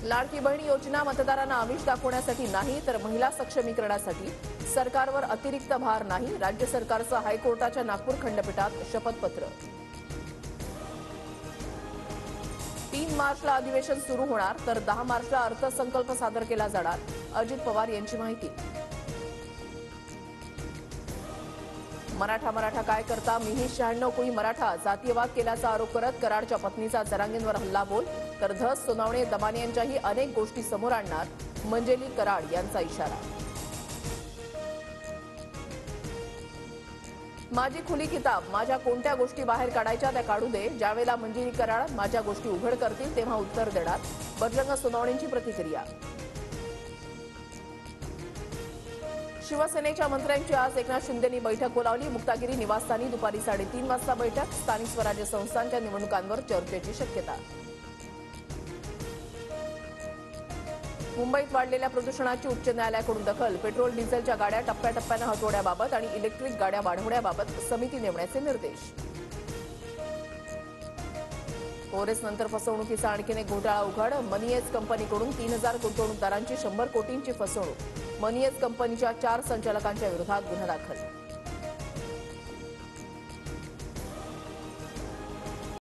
लाडकी बहीण योजना मतदारांना आमिष दाखवण्यासाठी नाही तर महिला सक्षमीकरणासाठी. सरकारवर अतिरिक्त भार नाही. राज्य सरकारचं हायकोर्टाच्या नागपूर खंडपीठात शपथपत्र. 3 मार्चला अधिवेशन सुरू होणार तर 10 मार्चला अर्थसंकल्प सादर केला जाणार. अजित पवार यांची माहिती. मराठा काय करता, मीही 96 कोळी मराठा, जातीयवाद केल्याचा आरोप करत कराडच्या पत्नीचा जरांगेंवर हल्लाबोल. तर धस, सोनावणे, दमाने यांच्याही अनेक गोष्टी समोर आणणार. मंजेली कराड यांचा इशारा. माझी खुली किताब, माझ्या कोणत्या गोष्टी बाहेर काढायच्या त्या काढू दे. ज्यावेळेला मंजेली कराड माझ्या गोष्टी उघड करतील तेव्हा उत्तर देणार. बजरंग सोनावणेंची प्रतिक्रिया. शिवसेनेच्या मंत्र्यांची आज एकनाथ शिंदेंनी बैठक बोलावली. मुक्तागिरी निवासस्थानी दुपारी 3:30 वाजता बैठक. स्थानिक स्वराज्य संस्थांच्या निवडणुकांवर चर्चेची शक्यता. मुंबईत वाढलेल्या प्रदूषणाची उच्च न्यायालयाकडून दखल. पेट्रोल डिझेलच्या गाड्या टप्प्याटप्प्यानं हटवण्याबाबत आणि इलेक्ट्रिक गाड्या वाढवण्याबाबत समिती नेमण्याचे निर्देश. कोरेसनंतर फसवणुकीचा आणखीन एक घोटाळा उघड. मनीएज कंपनीकडून 3000 गुंतवणूकदारांची 100 कोटींची फसवणूक. मनीएज कंपनीच्या 4 संचालकांच्या विरोधात गुन्हा दाखल.